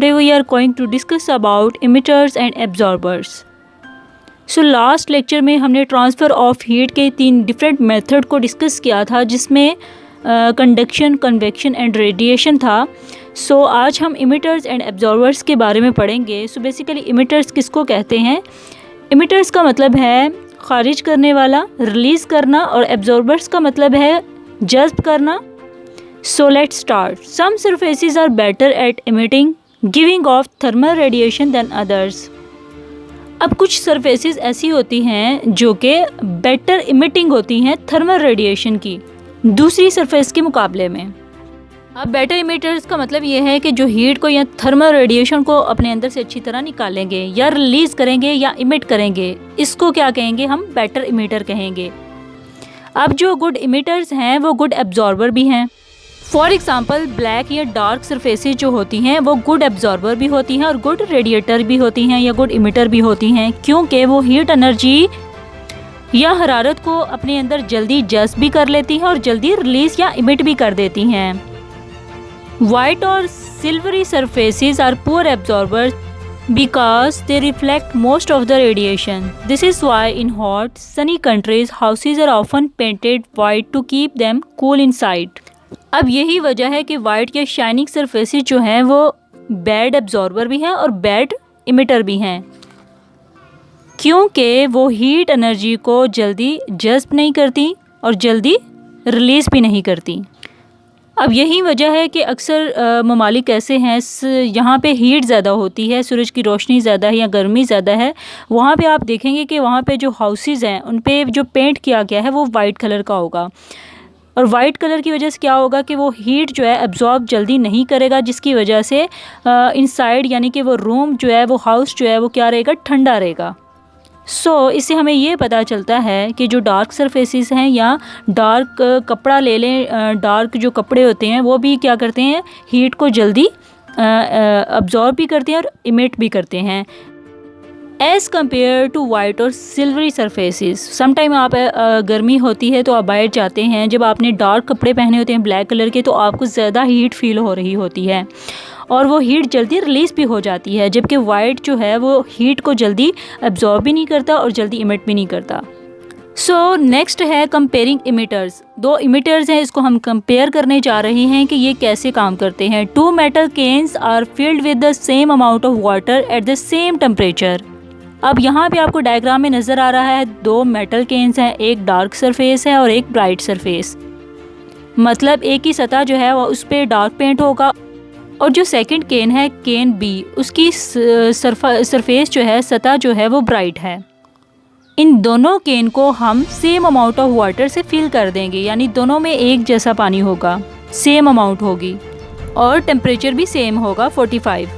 Today we are going to discuss about emitters and absorbers. So last lecture में हमने transfer of heat के 3 different method को discuss किया था, जिसमें कंडक्शन, कन्वेक्शन एंड रेडिएशन था. सो आज हम इमिटर्स एंड एब्जॉर्बर्स के बारे में पढ़ेंगे. सो बेसिकली इमिटर्स किसको कहते हैं? इमिटर्स का मतलब है खारिज करने वाला, रिलीज़ करना, और एब्जॉर्बर्स का मतलब है जज्ब करना. So let's start. Some surfaces are better at emitting giving off thermal radiation than others. अब कुछ सरफेसेस ऐसी होती हैं जो कि बेटर इमिटिंग होती हैं थर्मल रेडिएशन की दूसरी सरफेस के मुकाबले में. अब बेटर इमिटर्स का मतलब ये है कि जो हीट को या थर्मल रेडिएशन को अपने अंदर से अच्छी तरह निकालेंगे या रिलीज़ करेंगे या इमिट करेंगे, इसको क्या कहेंगे? हम बेटर इमिटर कहेंगे. अब जो गुड इमिटर्स हैं वो गुड एब्जॉर्बर भी हैं. फॉर एग्ज़ाम्पल ब्लैक या डार्क सरफेसेस जो होती हैं वो गुड एब्जॉर्बर भी होती हैं और गुड रेडिएटर भी होती हैं या गुड इमिटर भी होती हैं, क्योंकि वो हीट एनर्जी या हरारत को अपने अंदर जल्दी जज्ब भी कर लेती हैं और जल्दी रिलीज़ या इमिट भी कर देती हैं. वाइट और silvery surfaces are poor absorbers because they reflect most of the radiation. This is why in hot, sunny countries, houses are often painted white to keep them cool inside. अब यही वजह है कि वाइट या shining surfaces जो हैं वो bad absorber भी हैं और बैड इमिटर भी हैं, क्योंकि वो हीट एनर्जी को जल्दी जज्ब नहीं करती और जल्दी रिलीज़ भी नहीं करती. अब यही वजह है कि अक्सर ममालिक ऐसे हैं यहाँ पे हीट ज़्यादा होती है, सूरज की रोशनी ज़्यादा है या गर्मी ज़्यादा है, वहाँ पे आप देखेंगे कि वहाँ पे जो हाउसेस हैं उन पे जो पेंट किया गया है वो वाइट कलर का होगा. और वाइट कलर की वजह से क्या होगा कि वो हीट जो है एब्जॉर्ब जल्दी नहीं करेगा, जिसकी वजह से इनसाइड यानी कि वो रूम जो है, वो हाउस जो है, वो क्या रहेगा? ठंडा रहेगा. सो इससे हमें ये पता चलता है कि जो डार्क सरफेसेस हैं या डार्क कपड़ा ले लें, डार्क जो कपड़े होते हैं वो भी क्या करते हैं? हीट को जल्दी अब्जॉर्ब भी करते हैं और इमिट भी करते हैं एज़ कम्पेयर टू वाइट और सिल्वरी सरफेसेस. समटाइम आप गर्मी होती है तो आप बाहर जाते हैं, जब आपने डार्क कपड़े पहने होते हैं ब्लैक कलर के, तो आपको ज़्यादा हीट फील हो रही होती है और वो हीट जल्दी रिलीज़ भी हो जाती है, जबकि वाइट जो है वो हीट को जल्दी एब्जॉर्ब भी नहीं करता और जल्दी इमिट भी नहीं करता. सो नेक्स्ट है कंपेयरिंग इमिटर्स. 2 इमिटर्स हैं, इसको हम कंपेयर करने जा रहे हैं कि ये कैसे काम करते हैं. 2 metal cans are filled with the same amount of water at the same temperature. अब यहाँ पे आपको डायग्राम में नज़र आ रहा है 2 मेटल केन्स हैं, एक डार्क सरफेस है और एक ब्राइट सरफेस. मतलब एक ही सतह जो है वो उस पर डार्क पेंट होगा और जो सेकंड केन है, केन बी, उसकी सरफेस जो है, सतह जो है, वो ब्राइट है. इन दोनों केन को हम सेम अमाउंट ऑफ वाटर से फिल कर देंगे, यानी दोनों में एक जैसा पानी होगा, सेम अमाउंट होगी और टेम्परेचर भी सेम होगा 45.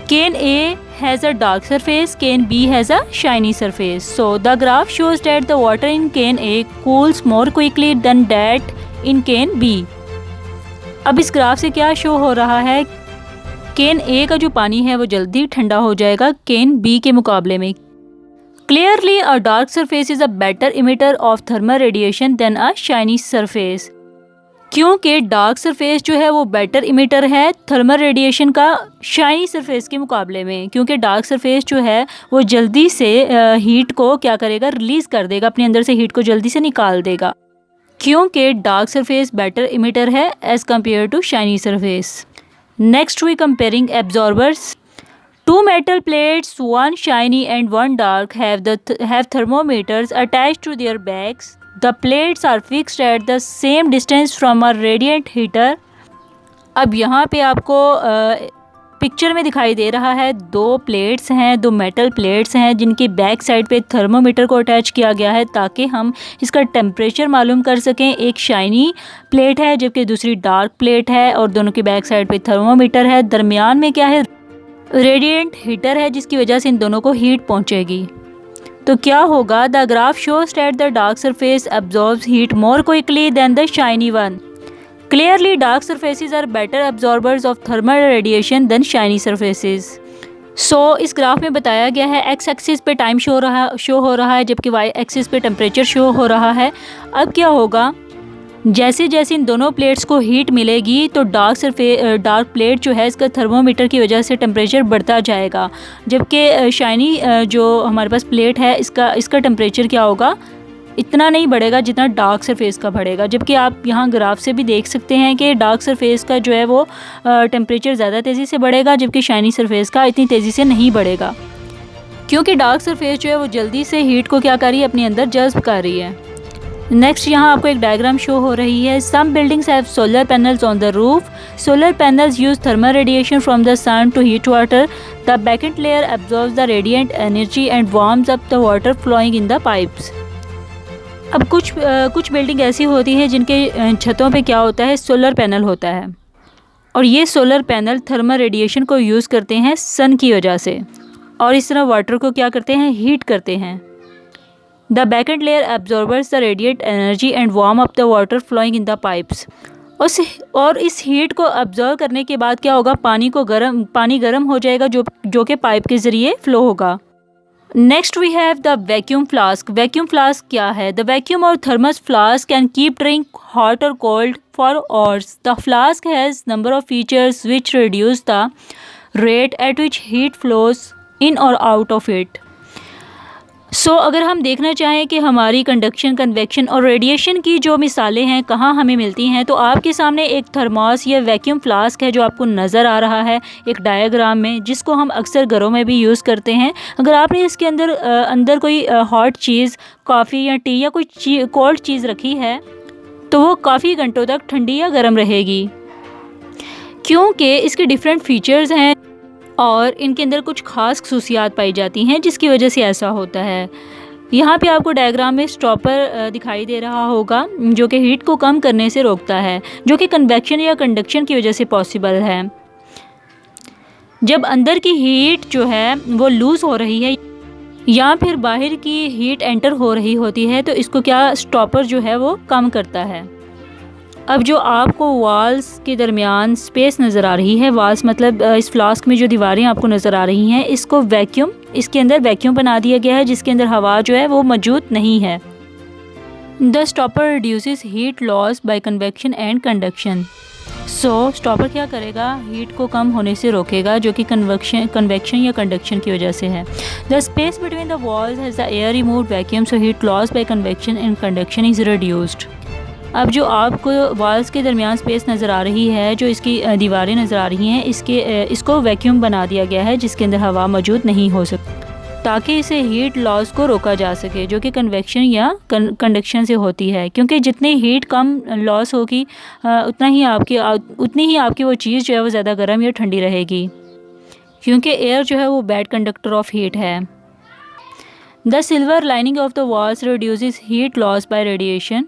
Can A has a dark surface, can B has a shiny surface. So the graph shows that the water in can A cools more quickly than that in can B. अब इस graph से क्या show हो रहा है? केन ए का जो पानी है वो जल्दी ठंडा हो जाएगा केन बी के मुकाबले में. Clearly a dark surface is a better emitter of thermal radiation than a shiny surface, क्योंकि डार्क सरफेस जो है वो बेटर इमिटर है थर्मल रेडिएशन का शाइनी सरफेस के मुकाबले में, क्योंकि डार्क सरफेस जो है वो जल्दी से हीट को क्या करेगा? रिलीज़ कर देगा, अपने अंदर से हीट को जल्दी से निकाल देगा, क्योंकि डार्क सरफेस बेटर इमिटर है as compare to shiny surface. Next we comparing absorbers. 2 metal plates, one shiny and one dark, have thermometers attached to their backs. The plates are fixed at the same distance from a radiant heater. अब यहाँ पे आपको picture में दिखाई दे रहा है 2 plates हैं, 2 metal plates हैं जिनकी बैक साइड पे थर्मोमीटर को अटैच किया गया है ताकि हम इसका टेम्परेचर मालूम कर सकें. एक शाइनी प्लेट है जबकि दूसरी डार्क प्लेट है और दोनों की बैक साइड पे थर्मोमीटर है. दरमियान में क्या है? रेडिएंट हीटर है, जिसकी वजह से इन दोनों को हीट पहुंचेगी. तो क्या होगा? The graph shows that the dark surface absorbs heat more quickly than the shiny one. Clearly dark surfaces are better absorbers of thermal radiation than shiny surfaces. So इस ग्राफ में बताया गया है एक्स एक्सिस पे time show हो रहा है जबकि वाई एक्सिस पे टेम्परेचर शो हो रहा है. अब क्या होगा? जैसे जैसे इन दोनों प्लेट्स को हीट मिलेगी तो डार्क प्लेट जो है इसका थर्मोमीटर की वजह से टेम्परेचर बढ़ता जाएगा, जबकि शाइनी जो हमारे पास प्लेट है इसका टेम्परेचर क्या होगा, इतना नहीं बढ़ेगा जितना डार्क सरफेस का बढ़ेगा। जबकि आप यहाँ ग्राफ से भी देख सकते हैं कि डार्क सरफेस का जो है वो टेम्परेचर ज़्यादा तेज़ी से बढ़ेगा, जबकि शाइनी सरफेस का इतनी तेज़ी से नहीं बढ़ेगा, क्योंकि डार्क सरफेस जो है वो जल्दी से हीट को क्या कर रही है, अपने अंदर जज्ब कर रही है। नेक्स्ट यहाँ आपको एक डायग्राम शो हो रही है। Some buildings have solar panels on the roof. Solar panels use thermal radiation from the sun to heat water. The backend layer absorbs the radiant energy and warms up the water flowing in the pipes. अब कुछ building ऐसी होती है जिनके छतों पे क्या होता है, सोलर पैनल होता है, और ये सोलर पैनल थर्मल रेडिएशन को यूज़ करते हैं सन की वजह से, और इस तरह वाटर को क्या करते हैं, हीट करते हैं। The backend layer absorbers the radiate energy and warm up the water flowing in the pipes. और इस हीट को ऑब्जर्व करने के बाद क्या होगा, पानी गर्म हो जाएगा जो कि पाइप के ज़रिए फ्लो होगा। Next we have the vacuum flask. Vacuum flask क्या है? द वैक्यूम और thermos flask can keep drink hot और cold for hours. The flask has number of features which reduce the rate at which heat flows in और out of it. सो अगर हम देखना चाहें कि हमारी कंडक्शन, कन्वेक्शन और रेडिएशन की जो मिसालें हैं कहाँ हमें मिलती हैं, तो आपके सामने एक थर्मोस या वैक्यूम फ्लास्क है जो आपको नज़र आ रहा है एक डायग्राम में, जिसको हम अक्सर घरों में भी यूज़ करते हैं। अगर आपने इसके अंदर कोई हॉट चीज़, कॉफ़ी या टी या कोई कोल्ड चीज़ रखी है तो वो काफ़ी घंटों तक ठंडी या गर्म रहेगी, क्योंकि इसके डिफरेंट फीचर्स हैं और इनके अंदर कुछ ख़ास खसूसियात पाई जाती हैं जिसकी वजह से ऐसा होता है। यहाँ पे आपको डायग्राम में स्टॉपर दिखाई दे रहा होगा जो कि हीट को कम करने से रोकता है, जो कि कन्वेक्शन या कंडक्शन की वजह से पॉसिबल है। जब अंदर की हीट जो है वो लूज़ हो रही है या फिर बाहर की हीट एंटर हो रही होती है तो इसको क्या स्टॉपर जो है वो कम करता है। अब जो आपको वॉल्स के दरमियान स्पेस नज़र आ रही है, वॉल्स मतलब इस फ्लास्क में जो दीवारें आपको नज़र आ रही हैं, इसको इसके अंदर वैक्यूम बना दिया गया है जिसके अंदर हवा जो है वो मौजूद नहीं है। The stopper reduces heat loss by convection and conduction. So stopper क्या करेगा, हीट को कम होने से रोकेगा, जो कि कन्वेक्शन या कंडक्शन की वजह से है। The space between the walls has the air removed vacuum, so heat loss by convection and conduction is reduced. अब जो आपको वॉल्स के दरमियान स्पेस नज़र आ रही है, जो इसकी दीवारें नज़र आ रही हैं, इसको वैक्यूम बना दिया गया है जिसके अंदर हवा मौजूद नहीं हो सकती, ताकि इसे हीट लॉस को रोका जा सके, जो कि कन्वेक्शन या कंडक्शन से होती है। क्योंकि जितनी हीट कम लॉस होगी उतनी ही आपकी वो चीज़ जो है वो ज़्यादा गर्म या ठंडी रहेगी, क्योंकि एयर जो है वो बैड कंडक्टर ऑफ हीट है। The silver lining of the walls reduces heat loss by radiation.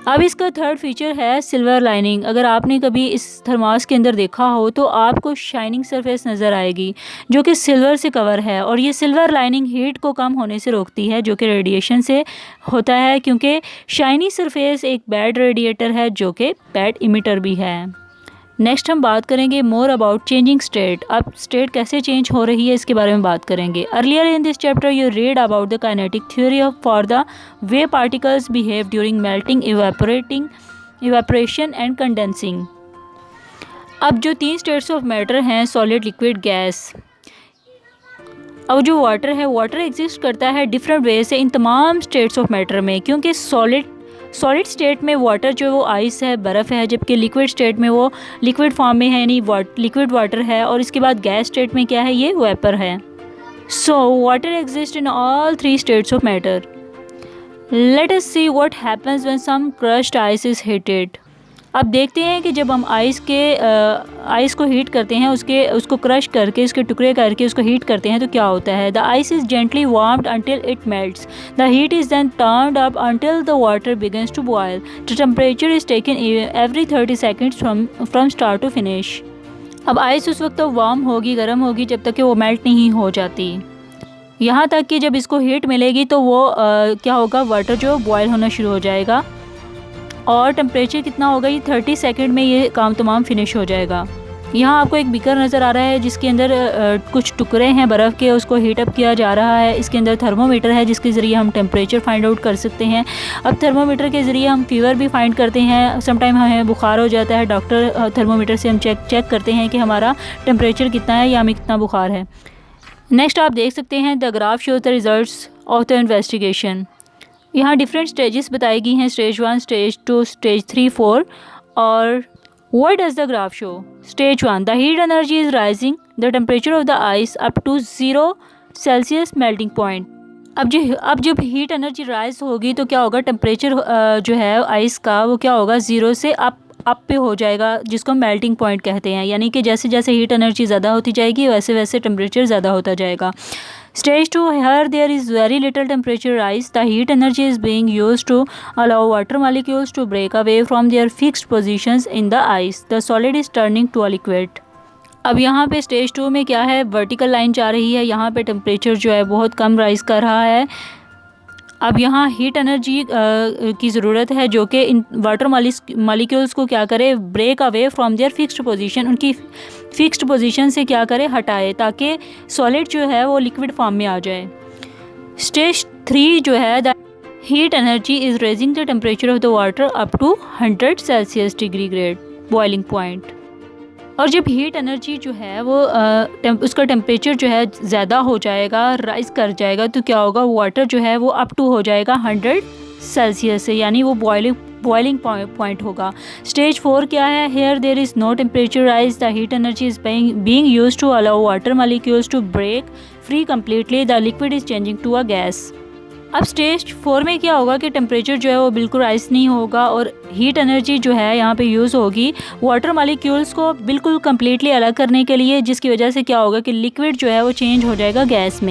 अब इसका थर्ड फीचर है सिल्वर लाइनिंग। अगर आपने कभी इस थर्मास के अंदर देखा हो तो आपको शाइनिंग सरफेस नज़र आएगी जो कि सिल्वर से कवर है, और ये सिल्वर लाइनिंग हीट को कम होने से रोकती है जो कि रेडिएशन से होता है, क्योंकि शाइनी सरफेस एक बैड रेडिएटर है जो कि बैड इमिटर भी है। नेक्स्ट हम बात करेंगे मोर अबाउट चेंजिंग स्टेट। अब स्टेट कैसे चेंज हो रही है इसके बारे में बात करेंगे। Earlier in this chapter you read about the kinetic theory of for the way particles behave during melting, evaporation and condensing. अब जो 3 स्टेट्स ऑफ मैटर हैं, सॉलिड, लिक्विड, गैस। अब जो वाटर है, वाटर एग्जिस्ट करता है डिफरेंट वे से इन तमाम स्टेट्स ऑफ मैटर में, क्योंकि सॉलिड स्टेट में वाटर जो वो आइस है, बर्फ़ है, जबकि लिक्विड स्टेट में वो लिक्विड फॉर्म में है, यानी लिक्विड वाटर है, और इसके बाद गैस स्टेट में क्या है, ये वेपर है। So water exist in all 3 states of matter. Let us see what happens when some crushed ice is heated. अब देखते हैं कि जब हम आइस को हीट करते हैं, उसको क्रश करके, उसके टुकड़े करके उसको हीट करते हैं तो क्या होता है। The ice is gently warmed until it melts. The heat is then turned up until the water begins to boil. The temperature is taken every 30 seconds from start to finish. अब ice उस वक्त तो warm होगी, गर्म होगी, जब तक कि वो मेल्ट नहीं हो जाती, यहाँ तक कि जब इसको हीट मिलेगी तो वो क्या होगा, वाटर जो बॉयल होना शुरू हो जाएगा, और टेम्परेचर कितना होगा, ये 30 सेकंड में ये काम तमाम फिनिश हो जाएगा। यहाँ आपको एक बीकर नज़र आ रहा है जिसके अंदर कुछ टुकड़े हैं बर्फ़ के, उसको हीट अप किया जा रहा है। इसके अंदर थर्मोमीटर है जिसके ज़रिए हम टेम्परेचर फाइंड आउट कर सकते हैं। अब थर्मोमीटर के ज़रिए हम फ़ीवर भी फाइंड करते हैं। समटाइम हमें बुखार हो जाता है, डॉक्टर थर्मोमीटर से हम चेक करते हैं कि हमारा टेम्परेचर कितना है या हमें कितना बुखार है। नेक्स्ट आप देख सकते हैं the graph shows the results of the investigation. यहाँ डिफरेंट स्टेजेस बताई गई हैं, स्टेज 1, स्टेज 2, स्टेज 3, 4। और what does the graph show? Stage 1, the heat energy is rising the temperature of the ice up to 0 Celsius melting point। अब जब heat energy rise होगी तो क्या होगा, टेम्परेचर जो है आइस का वो क्या होगा, 0 से अप पे हो जाएगा, जिसको मेल्टिंग पॉइंट कहते हैं। यानी कि जैसे जैसे हीट एनर्जी ज़्यादा होती जाएगी वैसे वैसे टेम्परेचर ज़्यादा होता जाएगा। Stage 2, here there is very little temperature rise. The heat energy is being used to allow water molecules to break away from their fixed positions in the ice. The solid is turning to a liquid. अब यहाँ पे stage 2 में क्या है, vertical line जा रही है। यहाँ पे टेम्परेचर जो है बहुत कम राइज कर रहा है। अब यहाँ हीट एनर्जी की ज़रूरत है जो कि इन वाटर मॉलिक्यूल्स को क्या करे, break away from their fixed position, उनकी फिक्स्ड पोजीशन से क्या करे, हटाए, ताकि सॉलिड जो है वो लिक्विड फॉर्म में आ जाए। स्टेज 3 जो है, the heat energy is raising the temperature of the water up to 100 Celsius degree grade boiling point. और जब हीट एनर्जी जो है वो उसका टेम्परेचर जो है ज़्यादा हो जाएगा, राइज कर जाएगा, तो क्या होगा, वाटर जो है वो अप टू हो जाएगा 100 सेल्सियस से, यानी वो बॉइलिंग पॉइंट होगा। स्टेज 4 क्या है, here there is no temperature rise, the heat energy is being used to allow water molecules to break free completely, the liquid is changing to a gas. अब stage 4 में क्या होगा कि temperature जो है वो बिल्कुल राइज नहीं होगा और हीट एनर्जी जो है यहाँ पे यूज़ होगी वाटर मॉलिक्यूल्स को बिल्कुल कम्प्लीटली अलग करने के लिए, जिसकी वजह से क्या होगा कि लिक्विड जो है वो चेंज हो जाएगा गैस में।